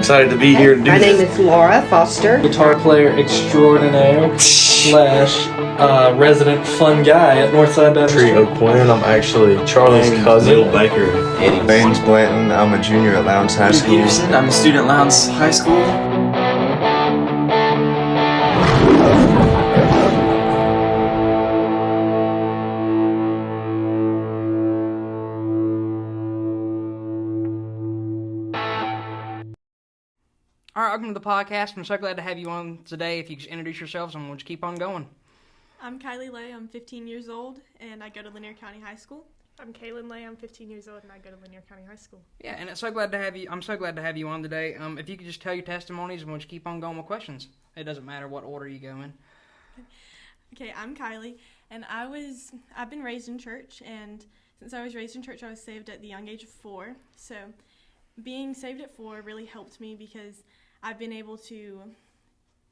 excited to be here to do My name this. is Laura Foster. Guitar player extraordinaire slash resident fun guy at Northside Baptist Trio Quinn. I'm actually Charlie's cousin. Bill Baker. Eddie Baines Blanton, I'm a junior at Lowndes High School. Peterson, I'm a student at Lowndes High School. All right, welcome to the podcast. I'm so glad to have you on today. If you just introduce yourselves, and we'll just keep on going. I'm Kyleigh. I'm 15 years old, and I go to Lanier County High School. I'm Leigh. I'm 15 years old, and I go to Lanier County High School. Yeah, and it's so glad to have you. I'm so glad to have you on today. If you could just tell your testimonies, and we'll just keep on going with questions. It doesn't matter what order you go in. Okay, I'm Kyleigh, and I've been raised in church, and since I was raised in church, I was saved at the young age of 4. So being saved at 4 really helped me because I've been able to,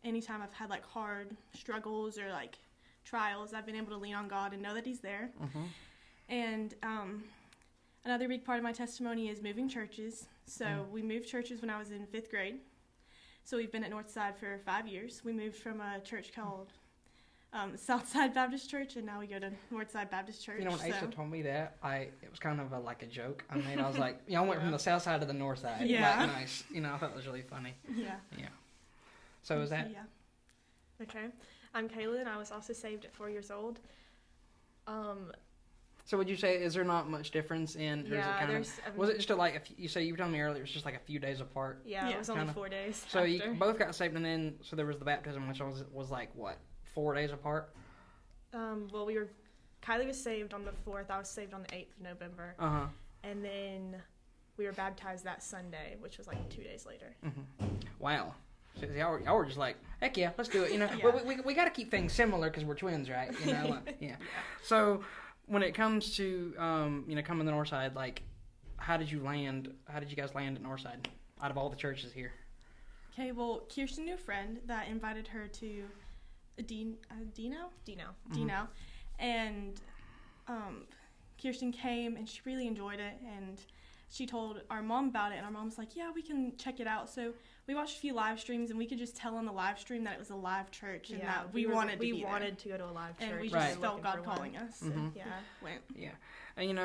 anytime I've had like hard struggles or like trials, I've been able to lean on God and know that He's there. Mm-hmm. And another big part of my testimony is moving churches. So we moved churches when I was in 5th grade. So we've been at Northside for 5 years. We moved from a church called Southside Baptist Church, and now we go to Northside Baptist Church. You know, when Asa told me that, it was kind of like a joke. I mean, I was like, I went from the south side to the north side. Yeah. Like, nice. I thought it was really funny. Yeah. Yeah. So is that? Yeah. Okay. I'm Kalilin, and I was also saved at 4 years old. So would you say, is there not much difference in, or is it kind of, was it just you say, you were telling me earlier, it was just like a few days apart? Yeah, it was only kinda. 4 days So after. you both got saved, and then, so there was the baptism, which was like, what, 4 days apart? Well, Kyleigh was saved on the 4th, I was saved on the 8th of November. Uh-huh. And then we were baptized that Sunday, which was like 2 days later. Mm-hmm. Wow. So y'all were just like, heck yeah, let's do it. Yeah. We got to keep things similar because we're twins, right? Yeah. So when it comes to, coming to Northside, like, how did you guys land at Northside out of all the churches here? Okay, well, Kirsten knew a friend that invited her to Dino, and Kirsten came, and she really enjoyed it, and she told our mom about it, and our mom's like, yeah, we can check it out. So we watched a few live streams, and we could just tell on the live stream that it was a live church, and that we wanted to go to a live church. And we Right. just felt God calling us. So, Mm-hmm. yeah, went. Yeah. And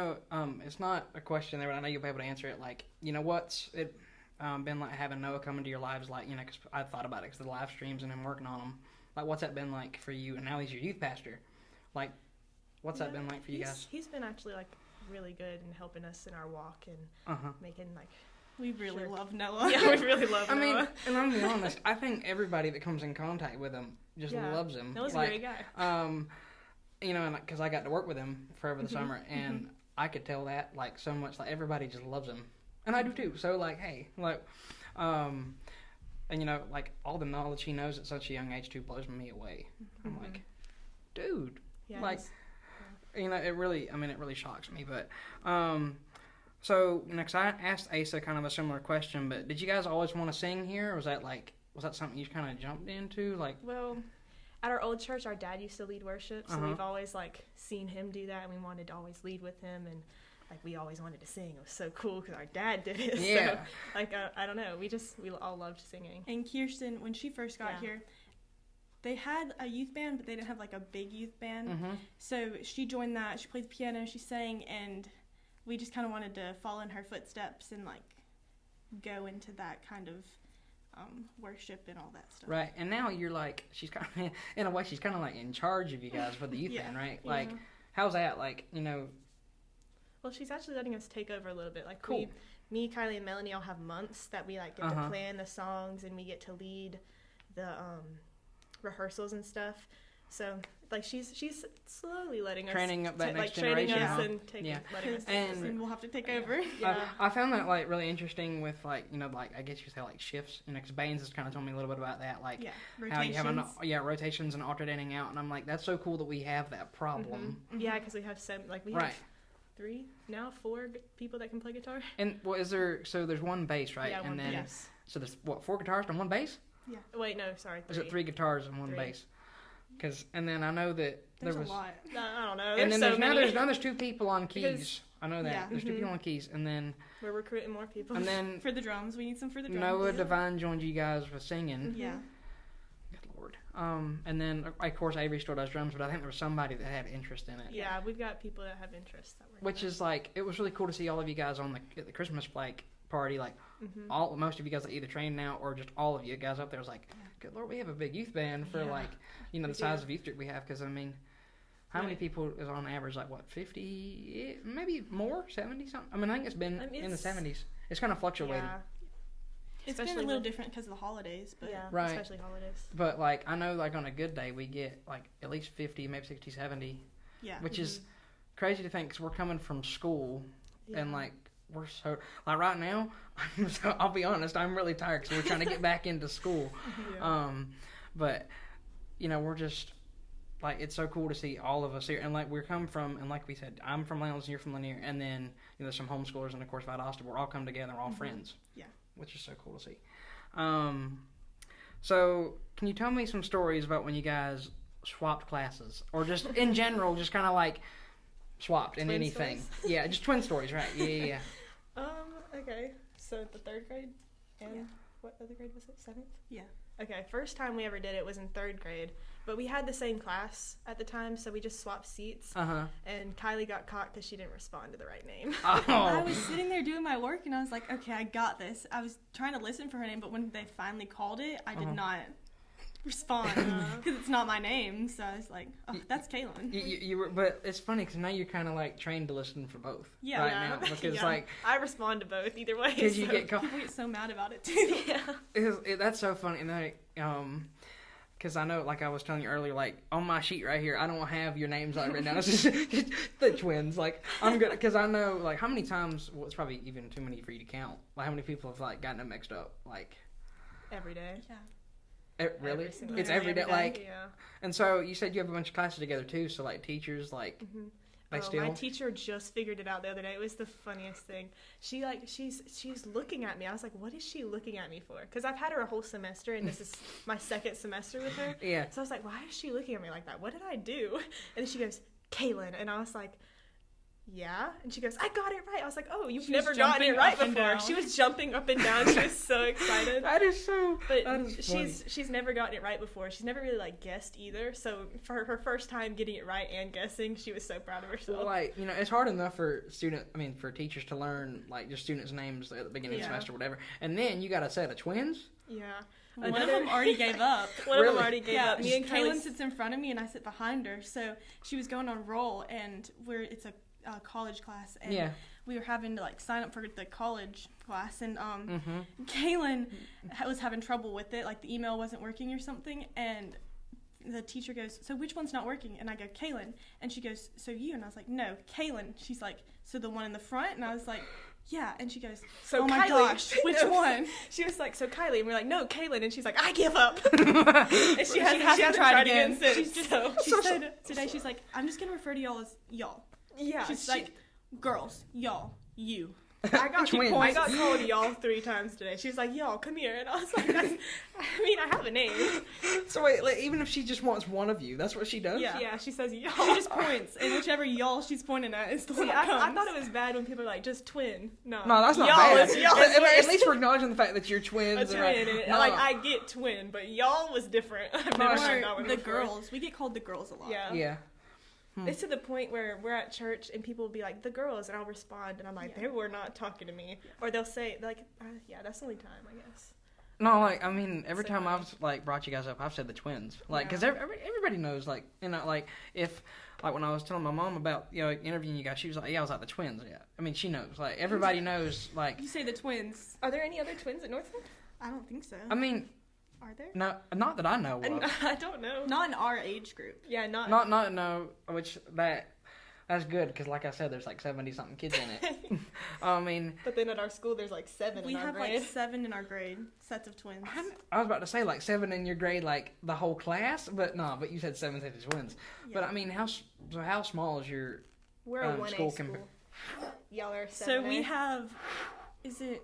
it's not a question there, but I know you'll be able to answer it. Like, what's it been like having Noah come into your lives, like, because I thought about it because of the live streams and him working on them. Like, what's that been like for you? And now he's your youth pastor. Like, what's that been like for you guys? He's been actually like really good in helping us in our walk and making like. We really love Noah. Yeah, we really love Noah. I mean, and I'm gonna be honest, I think everybody that comes in contact with him just loves him. Noah's a great guy. And because I got to work with him for over the summer, and I could tell that like so much, like everybody just loves him, and I do too. So like, hey, like, and like all the knowledge he knows at such a young age too blows me away. I'm like, dude, like, it really shocks me. But so next I asked Asa kind of a similar question, but did you guys always want to sing here, or was that something you kind of jumped into? Like, well, at our old church, our dad used to lead worship, so we've always like seen him do that, and we wanted to always lead with him, and like we always wanted to sing. It was so cool because our dad did it. Yeah. So, like I don't know, we all loved singing. And Kirsten, when she first got here, they had a youth band, but they didn't have like a big youth band. Mm-hmm. So she joined that. She played the piano, she sang, and we just kind of wanted to follow in her footsteps and like go into that kind of worship and all that stuff. Right, and now you're like, she's kind of, in a way, she's kind of like in charge of you guys for the youth band, right? Like, how's that? Like, Well, she's actually letting us take over a little bit. Like, cool. Me, Kyleigh, and Melanie all have months that we like get to plan the songs, and we get to lead the rehearsals and stuff. So like she's slowly letting us training up that next training generation. us and letting us and we'll have to take over. I found that like really interesting with like like I guess you could say like shifts. Because Baines has kind of told me a little bit about that, like how you have rotations and alternating out, and I'm like, that's so cool that we have that problem. Mm-hmm. Yeah, because we have have 4 people that can play guitar. And there's one bass, right? Yeah, and then bass. So there's 4 guitars and 1 bass? Yeah. Wait, no, sorry. 3. Is it 3 guitars and 1 bass? And then I know that There's there was a lot. I don't know. And then there's 2 people on keys. I know that. Yeah. There's 2 people on keys, and then We're recruiting more people. and then For the drums, we need some for the drums. Noah Divine joined you guys with singing. Yeah. Good Lord. And then of course Avery still does drums, but I think there was somebody that had interest in it. Yeah, we've got people that have interests that work. Which is like, it was really cool to see all of you guys on the Christmas party. Like most of you guys are either trained now or just all of you guys up there was like, good Lord, we have a big youth band for like, the size of youth group we have. Because I mean, how many people is on average? Like what, 50, maybe more, 70 something? I mean, I think it's been in the 70s. It's kind of fluctuated. Yeah. It's been a little different because of the holidays, but Right. Especially holidays. But like, I know like on a good day we get like at least 50, maybe 60, 70. yeah. Which is crazy to think because we're coming from school and like we're so like right now. I'll be honest, I'm really tired because we're trying to get back into school. But we're just like, it's so cool to see all of us here, and like we're come from, and like we said, I'm from Lowndes and you're from Lanier, and then there's some homeschoolers and of course Valdosta. We're all come together, we're all friends. Yeah. Which is so cool to see. So can you tell me some stories about when you guys swapped classes, or just in general, just kind of like swapped in Twin anything? stories? Yeah, just twin stories, right? Yeah. Okay. So the 3rd grade and what other grade was it? 7th? Yeah. Okay, first time we ever did it was in 3rd grade, but we had the same class at the time, so we just swapped seats. And Kyleigh got caught because she didn't respond to the right name. I was sitting there doing my work, and I was like, okay, I got this. I was trying to listen for her name, but when they finally called it, I did not respond because it's not my name. So I was like, oh, that's Kalilin. You were, but it's funny because now you're kind of like trained to listen for both. Yeah. Right now, because like I respond to both either way. because you get caught. People get so mad about it too. That's so funny, and like because I know, like I was telling you earlier, like on my sheet right here, I don't have your names like written down. It's just the twins. Like I'm good because I know like how many times. Well, it's probably even too many for you to count. Like how many people have like gotten them mixed up. Like every day. Yeah. Really? It's every day. Like, yeah. And so you said you have a bunch of classes together too. So like teachers, like they still. My teacher just figured it out the other day. It was the funniest thing. She's looking at me. I was like, what is she looking at me for? Because I've had her a whole semester, and this is my 2nd semester with her. Yeah. So I was like, why is she looking at me like that? What did I do? And then she goes, Kalilin, and I was like, yeah. And she goes, I got it right. I was like, oh, you've never gotten it right before. She was jumping up and down. She was so excited. That is so. But that is funny. she's never gotten it right before. She's never really like guessed either. So for her first time getting it right and guessing, she was so proud of herself. Well, like it's hard enough for for teachers to learn like just students' names at the beginning of the semester, or whatever, and then you got a set of twins. Yeah. One of them already gave up. One of them already gave up. Me and Kalilin sits in front of me, and I sit behind her. So she was going on roll, and it's a college class, and we were having to like sign up for the college class, and Kalilin was having trouble with it, like the email wasn't working or something, and the teacher goes, so which one's not working? And I go, Kalilin. And she goes, so you? And I was like, no, Kalilin. She's like, so the one in the front? And I was like, yeah. And she goes, so oh my gosh, which one? She was like, so Kyleigh. And we're like, no, Kalilin. And she's like, I give up. And she hasn't tried again since. She said today, she's like, I'm just going to refer to y'all as y'all. Yeah. She's like, girls, y'all, you. I got called y'all 3 times today. She was like, y'all, come here. And I was like, I have a name. So wait, like, even if she just wants one of you, that's what she does? Yeah, she says y'all. She just points, and whichever y'all she's pointing at is the one that comes. I thought it was bad when people are like, just twin. No, that's not y'all bad. Y'all at least we're acknowledging the fact that you're twins. A twin. No. Like, I get twin, but y'all was different. I've never heard that one the before. girls. We get called the girls a lot. Yeah. It's to the point where we're at church and people will be like, the girls, and I'll respond, and I'm like, they were not talking to me. Or they'll say, like, that's the only time, I guess. No, like, I mean, every time I've, like, brought you guys up, I've said the twins. Like, because everybody knows, like, like, if, like, when I was telling my mom about, interviewing you guys, she was like, yeah, I was like, the twins, yeah. I mean, she knows. Like, everybody knows, like. You say the twins. Are there any other twins at Northfield? I don't think so. I mean. Are there? No, not that I know of. I don't know. Not in our age group. Yeah, not no, which that's good, because like I said, there's like 70-something kids in it. I mean... But then at our school, there's like 7 in our grade. We have like 7 in our grade, sets of twins. I was about to say like 7 in your grade, like the whole class, but no, but you said 7 sets of twins. Yeah. But I mean, how small is your We're a 1A school. Y'all are 7A. So we have, is it...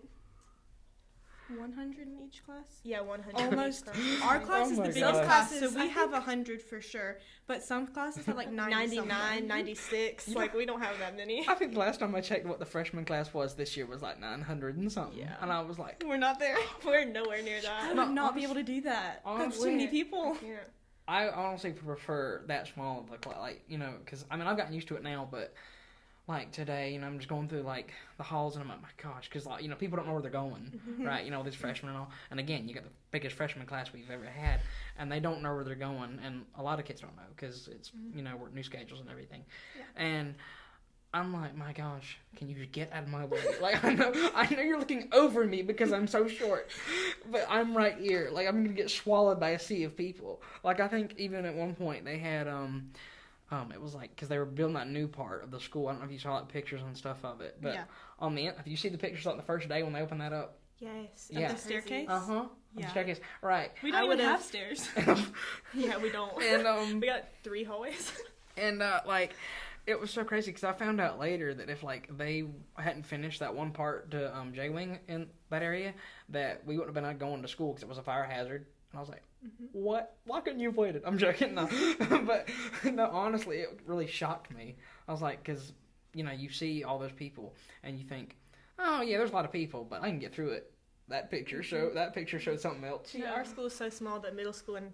100 in each class. Yeah, 100. Almost. Our class is Oh the my biggest gosh. class, so Classes, we I have 100 for sure. But some classes have like 99, 96. You Like, we don't have that many. I think the last time I checked what the freshman class was this year was like 900 and something. Yeah. And I was like, We're not there. We're nowhere near I that. would not be able to do that. That's honestly- too many people. Yeah. I honestly prefer that small of a class. Like, you know, because, I mean, I've gotten used to it now, but like today, you know, I'm just going through like the halls and I'm like, my gosh, because like, you know, people don't know where they're going, right? You know, these freshmen and all. And again, you got the biggest freshman class we've ever had, and they don't know where they're going, and a lot of kids don't know because it's you know, we're new schedules and everything. Yeah. And I'm like, my gosh, can you get out of my way? Like, I know you're looking over me because I'm so short, but I'm right here. Like, I'm gonna get swallowed by a sea of people. Like, I think even at one point they had it was like, because they were building that new part of the school. I don't know if you saw like pictures and stuff of it, but Yeah. on the if you see the pictures like the first day when they opened that up, Yes. Yeah. The staircase? the Yeah. staircase, right? We I don't even would've- have stairs. Yeah, we don't. And we got 3 hallways. and like, it was so crazy because I found out later that if like they hadn't finished that one part to J Wing in that area, that we wouldn't have been going to school because it was a fire hazard. And I was like, what? Why couldn't you have waited? I'm joking, no. But no, honestly, it really shocked me. I was like, because you know, you see all those people and you think, oh yeah, there's a lot of people, but I can get through it. That picture showed something else. Yeah, our school is so small that middle school and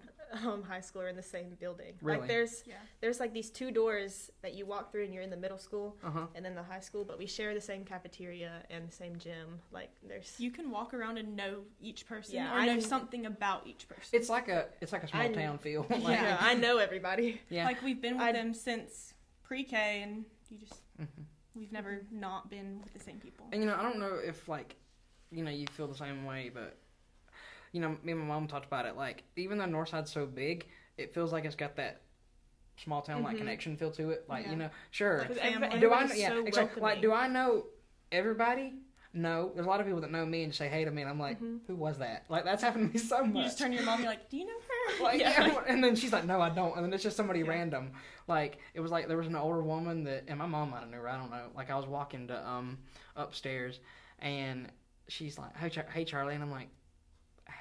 high school are in the same building. Really? Like there's Yeah. like these 2 doors that you walk through and you're in the middle school Uh-huh. and then the high school, but we share the same cafeteria and the same gym. Like there's You can walk around and know each person Yeah, or I know can- something about each person. It's like a small I- town feel. Yeah. Like, yeah, I know everybody. yeah. Like we've been with I- them since pre-K, and you just Mhm. we've never not been with the same people. And, you know, I don't know if, like, you know, you feel the same way, but, you know, me and my mom talked about it. Like, even though Northside's so big, it feels like it's got that small town, like, connection feel to it. Like, Yeah. you know, sure. Like Every- family. Do I know? everybody's Yeah, so exactly. Like, welcoming. do I know everybody? No. There's a lot of people that know me and say hey to me, and I'm like, who was that? Like, that's happened to me so much. You just turn to your mom and you're like, do you know her? Like, yeah. And then she's like, no, I don't. And then it's just somebody random. Like, it was like there was an older woman that, and my mom might have knew her, I don't know. Like, I was walking to upstairs, and she's like, hey, Charlie. And I'm like,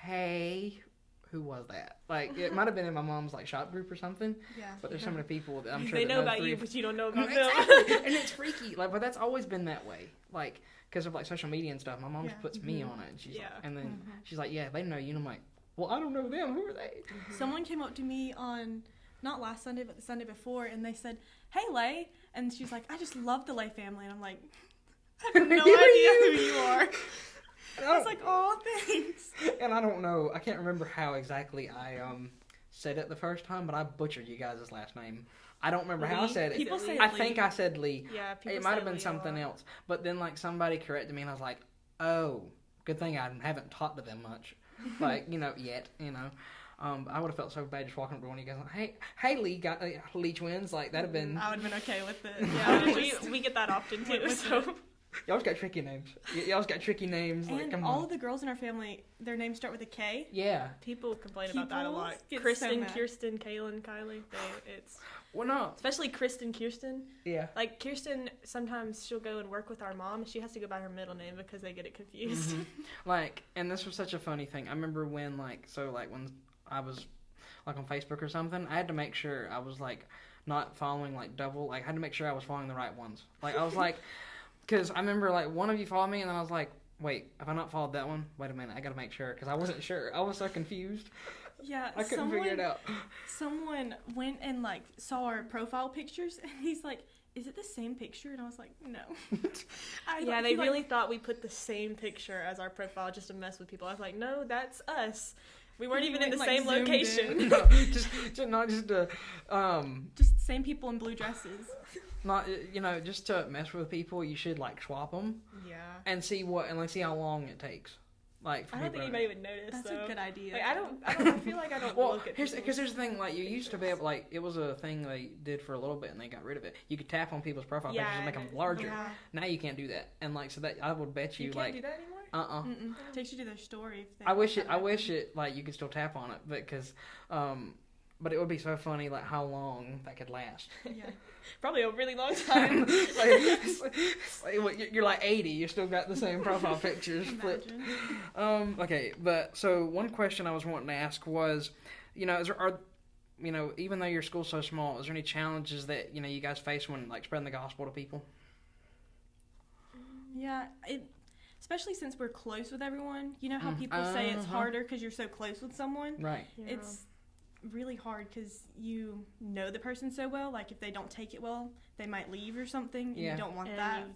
hey, who was that? Like, it might have been in my mom's, like, shop group or something. Yeah. But there's so many people that I'm sure They that know about three you, of- but you don't know about them. Exactly. And it's freaky. Like, but that's always been that way. Like, because of, like, social media and stuff. My mom just Yeah. puts me on it. And she's Yeah. like, and then she's like, yeah, they know you. And I'm like, well, I don't know them. Who are they? Someone came up to me on, not last Sunday, but the Sunday before, and they said, hey, Ley. And she's like, I just love the Ley family. And I'm like, I have no Who are idea who you? you are. And I was like, oh, thanks. and I don't know. I can't remember how exactly I said it the first time, but I butchered you guys' last name. I don't remember how I Lee? said it. People say I Lee. think I said Lee. Yeah, people It might say have been Lee a something lot. else. But then, like, somebody corrected me, and I was like, oh, good thing I haven't talked to them much. Like, you know, yet, you know. I would have felt so bad just walking up to one of you guys like, hey, Lee, Ley Twins. Like, that'd have been... I would have been okay with it. Yeah, we get that often too. So Y'all's got tricky names. Y'all's got tricky names. Like, And come all on. of the girls in our family, their names start with a K. Yeah. people complain about that a People lot. get so Kristen, mad. Kirsten, Kaylin, Kyleigh. It's Well, no. especially Kristen, Kirsten. Yeah. Like Kirsten, sometimes she'll go and work with our mom, and she has to go by her middle name because they get it confused. Like, and this was such a funny thing. I remember when, like, when I was, like, on Facebook or something, I had to make sure I was, like, not following, like, double. Like, I had to make sure I was following the right ones. Like, I was like, because I remember, like, one of you followed me, and then I was like, wait, have I not followed that one? Wait a minute, I gotta make sure, because I wasn't sure. I was so confused. Yeah, I couldn't figure it out. Someone went and like saw our profile pictures, and he's like, "Is it the same picture?" And I was like, "No." Yeah, they really thought we put the same picture as our profile just to mess with people. I was like, no, that's us. We weren't We even in the went, same like, zoomed location. in. No, just not just to, just same people in blue dresses. not, you know, just to mess with people, you should, like, swap them Yeah. and see see how long it takes. Like, for I don't people think to- anybody would notice. That's though. a good idea. Like, I feel like I don't Well, look at here's people. because here's the thing. Like, you used to be able, like, it was a thing they did for a little bit, and they got rid of it. You could tap on people's profile pictures and make them larger. Yeah. Now you can't do that, and like, so that I would bet you, You like, can't do that anymore? Mm-mm. Takes you to their story. If they I wish have it like you could still tap on it, but because But it would be so funny, like, how long that could last. Yeah. Probably a really long time. You're like 80, you still got the same profile pictures flipped. Okay, but so one question I was wanting to ask was, even though your school's so small, is there any challenges that, you guys face when, like, spreading the gospel to people? Yeah, especially since we're close with everyone. You know how people say it's harder because you're so close with someone? Right. Yeah. It's really hard because you know the person so well. Like, if they don't take it well, they might leave or something. And you don't want that.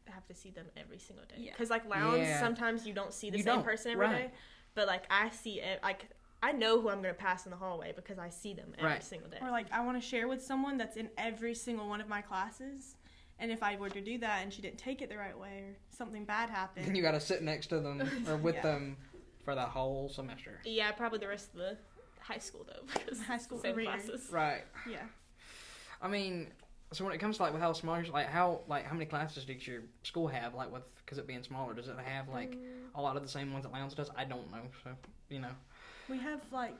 You have to see them every single day. Yeah. Because, like, lounge, sometimes you don't see the same person every day. But, like, I see it. Like, I know who I'm going to pass in the hallway because I see them every single day. Or, like, I want to share with someone that's in every single one of my classes. And if I were to do that and she didn't take it the right way or something bad happened. Then you got to sit next to them or with them for the whole semester. Yeah, probably the rest of the high school, though. Because high school same career. classes. Right. Yeah. I mean, so when it comes to, like, with how small, like, how many classes does your school have, like, with, because it being smaller, does it have, like, a lot of the same ones that Lowndes does? I don't know, so, We have, like,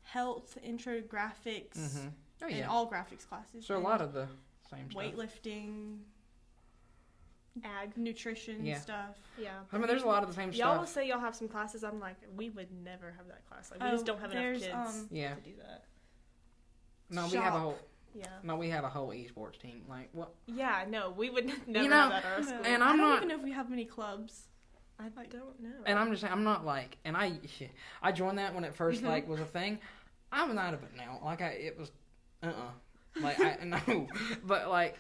health, intro, graphics, and all graphics classes. So a lot of the same stuff. Weightlifting, ag, nutrition stuff. Yeah. I mean, there's a lot of the same y'all stuff. will say y'all have some classes. I'm like, we would never have that class. Like, we just don't have enough kids to do that. No, we have a whole. Yeah. No, we have a whole esports team. Like, what? Yeah, no, we would never have that at our school. And I don't even know if we have many clubs. I don't know. And I'm just saying, I'm not like, and I joined that when it first like was a thing. I'm out of it now. Like, it was, like, I no, but like,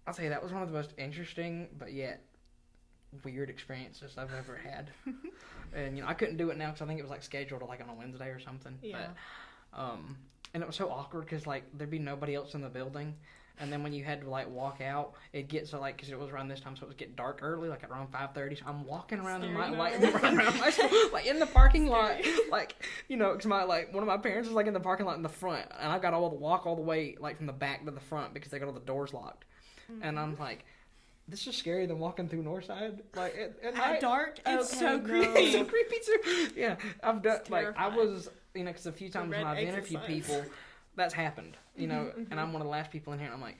I'll tell you, that was one of the most interesting, but yet weird experiences I've ever had. And I couldn't do it now because I think it was like scheduled like on a Wednesday or something. Yeah. But, and it was so awkward because like there'd be nobody else in the building. And then when you had to, like, walk out, it gets, like, because it was around this time, so it was getting dark early, like, around 5:30. So I'm walking around around my school, like, in the parking lot, like, because one of my parents is, like, in the parking lot in the front, and I've got to walk all the way, like, from the back to the front because they got all the doors locked. And I'm like, this is scarier than walking through Northside, like, at night. Dark, it's so creepy. It's so creepy, too. Yeah, I've done, like, I was, because a few times when I've interviewed people, that's happened, and I'm one of the last people in here, and I'm like,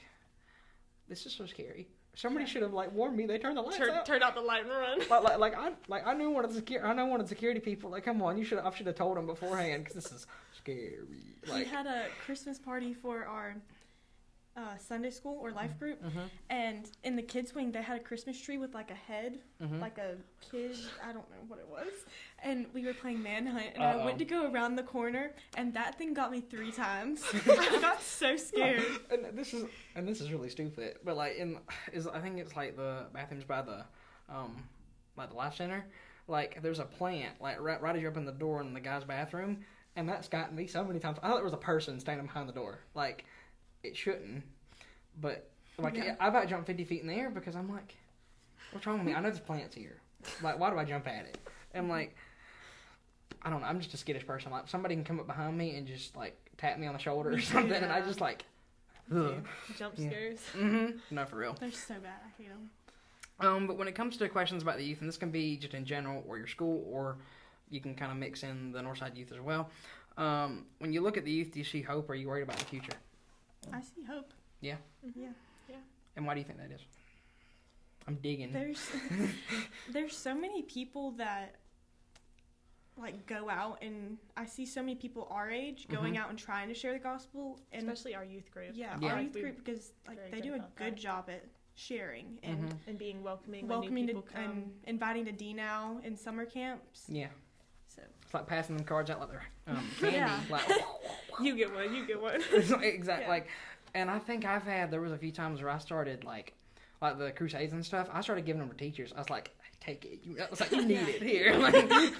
this is so scary. Somebody should have, like, warned me. They turned the lights out. Turned out the light and run. I knew one of the security people. Like, come on, I should have told them beforehand because this is scary. Like, we had a Christmas party for our Sunday school or life group, and in the kids wing they had a Christmas tree with like a head, like a kid, I don't know what it was, and we were playing manhunt, and I went to go around the corner, and that thing got me 3 times. I got so scared. And this is really stupid, but like I think it's like the bathrooms by the Life Center, like there's a plant like right as you open the door in the guy's bathroom, and that's gotten me so many times. I thought there was a person standing behind the door, like. It shouldn't, but like I've about jumped 50 feet in the air because I'm like, what's wrong with me? I know there's plants here. Like, why do I jump at it? And like, I don't know. I'm just a skittish person. Like, somebody can come up behind me and just like tap me on the shoulder or something, and I just like, jump scares. No, for real. They're so bad. I hate them. But when it comes to questions about the youth, and this can be just in general or your school, or you can kind of mix in the Northside youth as well. When you look at the youth, do you see hope, or are you worried about the future? I see hope. Yeah? Yeah. And why do you think that is? I'm digging. There's so many people that like go out, and I see so many people our age going out and trying to share the gospel, and especially our youth group. Yeah, our youth group, because like they do a good job at sharing and being welcoming to and inviting to D-Now in summer camps. Yeah. So it's like passing them cards out like they're candy. Yeah. Like, you get one. Exactly. Yeah. Like, and I think there was a few times where I started like the crusades and stuff. I started giving them to teachers. I was like, take it. I was like, you need it here. Like, I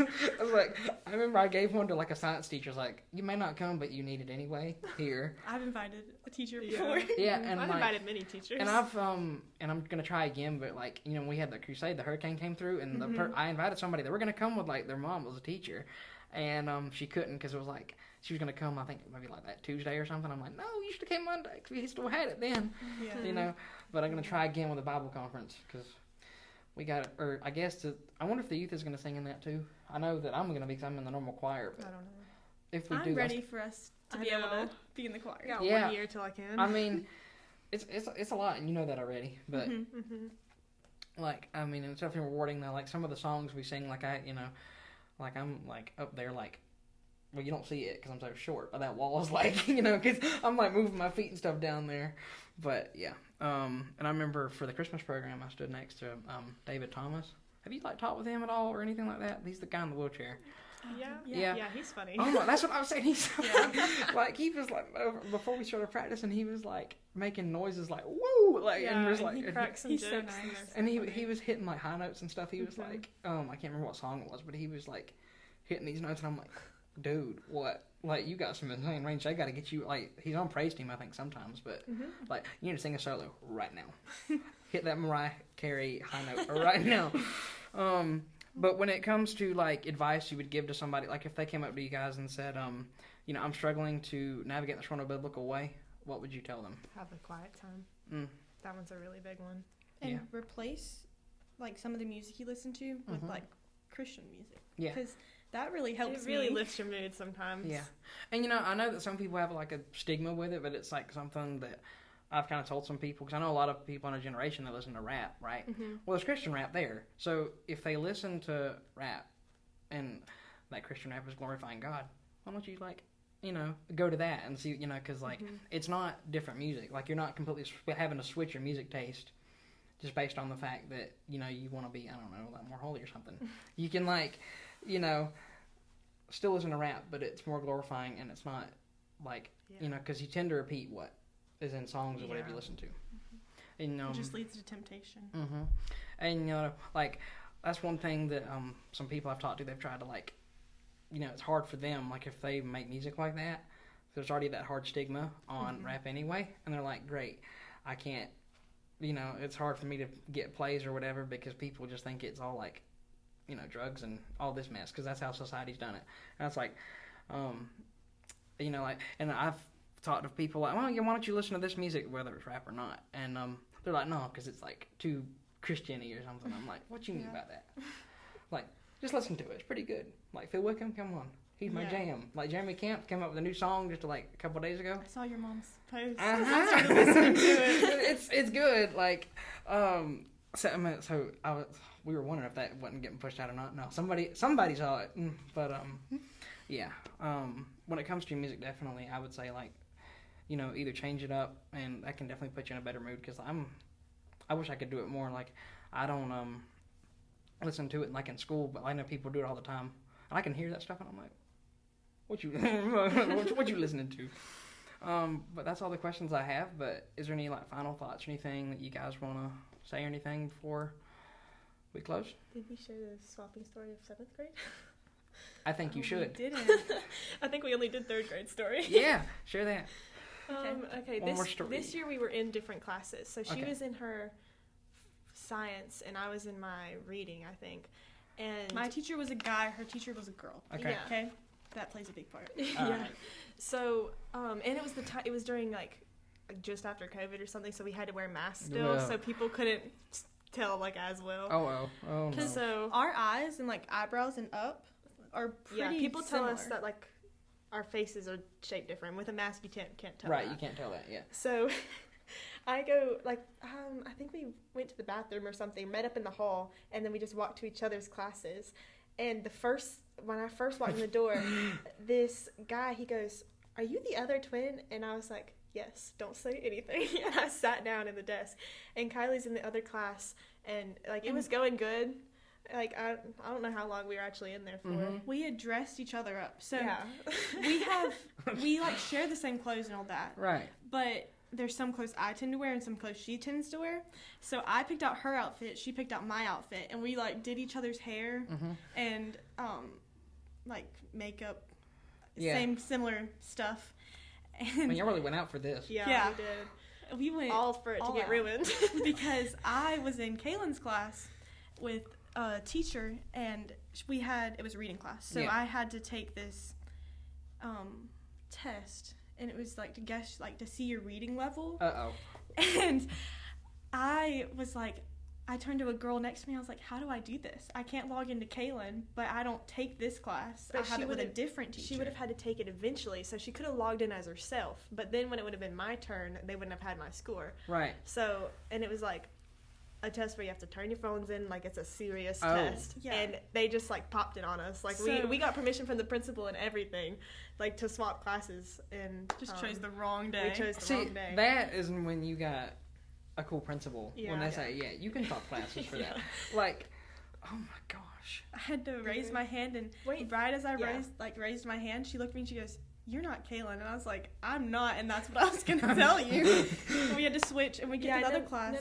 was like, I remember I gave one to like a science teacher. I was like, you may not come, but you need it anyway. Here. I've invited a teacher before. Yeah, and I've invited many teachers. And and I'm gonna try again. But like, we had the crusade. The hurricane came through, and I invited somebody. They were gonna come with like their mom was a teacher, and she couldn't because it was like she was gonna come. I think maybe like that Tuesday or something. I'm like, no, you should have came Monday because we still had it then. Yeah. But I'm gonna try again with a Bible conference because. We got it, or I guess I wonder if the youth is going to sing in that too. I know that I'm going to be because I'm in the normal choir. But I don't know. if we I'm do. ready for us to I be able know. to be in the choir. I got Yeah. 1 year till I can. I mean, it's a lot, and you know that already. But like, I mean, it's definitely rewarding though. Like some of the songs we sing, like I'm like up there, like. Well, you don't see it because I'm so short, but that wall is like, because I'm like moving my feet and stuff down there. But yeah, and I remember for the Christmas program, I stood next to David Thomas. Have you like talked with him at all or anything like that? He's the guy in the wheelchair. Yeah, he's funny. Oh, that's what I was saying. He's like he was like before we started practicing, he was like making noises like woo, like and was like he cracks some he's jokes. so nice. and he was hitting like high notes and stuff. He was like I can't remember what song it was, but he was like hitting these notes, and I'm like, dude, what? Like, you got some insane range. I got to get you, like, he's on praise team, I think, sometimes, but, like, you need to sing a solo right now. Hit that Mariah Carey high note right now. But when it comes to, like, advice you would give to somebody, like, if they came up to you guys and said, I'm struggling to navigate this in a biblical way, what would you tell them? Have a quiet time. That one's a really big one. And replace, like, some of the music you listen to with, like, Christian music. Yeah. Because that really helps It really me. lifts your mood sometimes. Yeah. And, I know that some people have, like, a stigma with it, but it's, like, something that I've kind of told some people, because I know a lot of people in our generation that listen to rap, right? Well, there's Christian rap there. So if they listen to rap and that Christian rap is glorifying God, why don't you, like, go to that and see, because, like, it's not different music. Like, you're not completely having to switch your music taste just based on the fact that, you want to be, I don't know, like more holy or something. You can, like, still listen to rap, but it's more glorifying, and it's not, like, because you tend to repeat what is in songs or whatever you listen to. And, It just leads to temptation. And, like, that's one thing that some people I've talked to, they've tried to, like, it's hard for them, like, if they make music like that, there's already that hard stigma on rap anyway, and they're like, great, I can't, it's hard for me to get plays or whatever because people just think it's all, like, drugs and all this mess, because that's how society's done it. And it's like, like, and I've talked to people like, well, why don't you listen to this music, whether it's rap or not? And they're like, no, because it's, like, too Christian-y or something. I'm like, what you mean by that? Like, just listen to it. It's pretty good. Like, Phil Wickham, come on. He's my jam. Like, Jeremy Camp came up with a new song just, like, a couple of days ago. I saw your mom's post. I started listening to it. It's good. Like, we were wondering if that wasn't getting pushed out or not. No, somebody saw it. But, yeah. When it comes to music, definitely, I would say, like, either change it up, and that can definitely put you in a better mood, because I wish I could do it more. Like, I don't listen to it, like, in school, but I know people do it all the time. And I can hear that stuff, and I'm like, what you listening to? But that's all the questions I have. But is there any, like, final thoughts or anything that you guys want to say or anything before we close? Did we share the swapping story of 7th grade? I think you should. We didn't. I think we only did 3rd grade story. Yeah, share that. Okay. One more story. This year we were in different classes. So she Okay. was in her science, and I was in my reading, I think. And My teacher was a guy, her teacher was a girl. Okay. Yeah. Okay? That plays a big part. yeah. So, and it was it was during, like, just after COVID or something, so we had to wear masks still, Yeah. so people couldn't tell, like, as well. Oh no. So, Our eyes and, like, eyebrows and up are pretty people tell us similar. that, like, our faces are shaped different. With a mask, you can't tell Right, that. you can't tell that. Yeah. So I go, like, I think we went to the bathroom or something, met up in the hall, and then we just walked to each other's classes. And when I first walked in the door, this guy, he goes, "Are you the other twin?" And I was like, "Yes, don't say anything." And I sat down in the desk. And Kylie's in the other class, and, like, it was going good. Like, I don't know how long we were actually in there for. We had dressed each other up. So Yeah. we like share the same clothes and all that. Right. But there's some clothes I tend to wear and some clothes she tends to wear. So I picked out her outfit, she picked out my outfit, and we, like, did each other's hair and like makeup, similar stuff. And I mean, y'all really went out for this. Yeah. We did. we went All for it to all get out. ruined. because I was in Kaylin's class with a teacher, and it was a reading class, so Yeah. I had to take this test, and it was, like, to guess, like, to see your reading level. Uh-oh. And I was like, I turned to a girl next to me. I was like, how do I do this? I can't log into Kalilin, but I don't take this class. But I have she it with a would've- different teacher. She would have had to take it eventually, so she could have logged in as herself. But then when it would have been my turn, they wouldn't have had my score. Right. So, and it was like a test where you have to turn your phones in, like it's a serious Oh. test. Yeah. And they just like popped it on us. Like So- we got permission from the principal and everything, like to swap classes, and just chose the wrong day. we chose the See, wrong day. that is when you got a cool principal. When Yeah. they say, yeah, you can swap classes for that. Yeah. Like, oh my gosh. I had to raise my hand, and Wait, right as I yeah. raised my hand, she looked at me and she goes, "You're not Kalilin," and I was like, "I'm not," and that's what I was gonna tell you. And we had to switch, and we get to another class.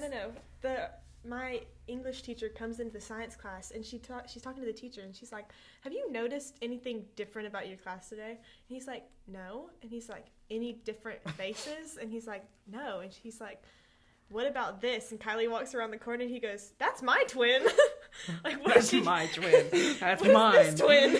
No. My English teacher comes into the science class, and she's talking to the teacher, and she's like, "Have you noticed anything different about your class today?" And he's like, "No." And he's like, "Any different faces?" And he's like, "No." And she's like, "What about this?" And Kyleigh walks around the corner, and he goes, "That's my twin." Like, what That's is she? my twin. That's What is mine. this twin?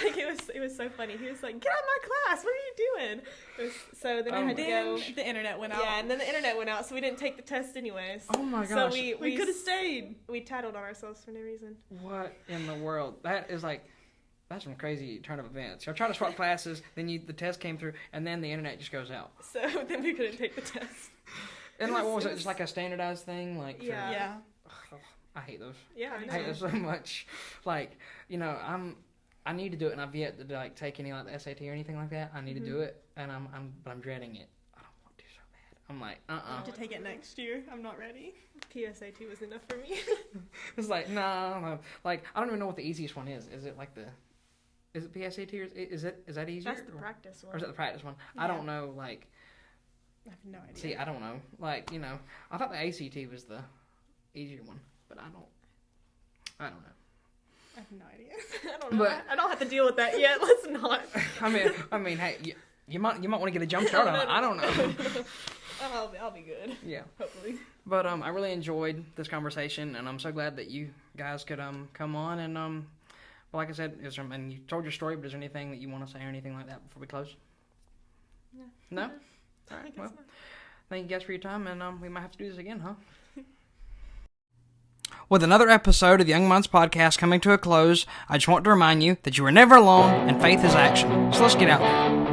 Like, it was so funny. He was like, "Get out of my class! What are you doing?" So then I had to go. Then the internet went out. Yeah, and then the internet went out, so we didn't take the test anyways. Oh my So gosh. we could have stayed. We tattled on ourselves for no reason. What in the world? That is like, that's some crazy turn of events. You're trying to swap classes, then the test came through, and then the internet just goes out. So then we couldn't take the test. And like, what was it? Just like a standardized thing? Like, Yeah. Yeah. For, I hate those. Yeah, I hate those so much. Like, you know, I need to do it, and I've yet to like take any like the SAT or anything like that. I need to do it, and I'm dreading it. I don't want to so bad. I'm like, I have to take it next year. I'm not ready. PSAT was enough for me. It's like, no. Like, I don't even know what the easiest one is. Is it like is it PSAT or is that easier? That's the practice one. Or is it the practice one? Yeah. I don't know. Like, I have no idea. see, I don't know. Like, you know, I thought the ACT was the easier one, but I don't know. I have no idea. I don't know. But- I don't have to deal with that yet. Let's not. I mean, hey, you might want to get a jump start on it. I don't know. I'll be good. Yeah. Hopefully. But I really enjoyed this conversation, and I'm so glad that you guys could come on and well, like I said, and you told your story, but is there anything that you want to say or anything like that before we close? No. All right. Well, thank you guys for your time, and we might have to do this again, huh? With another episode of the Young Minds Podcast coming to a close, I just want to remind you that you are never alone and faith is action. So let's get out there.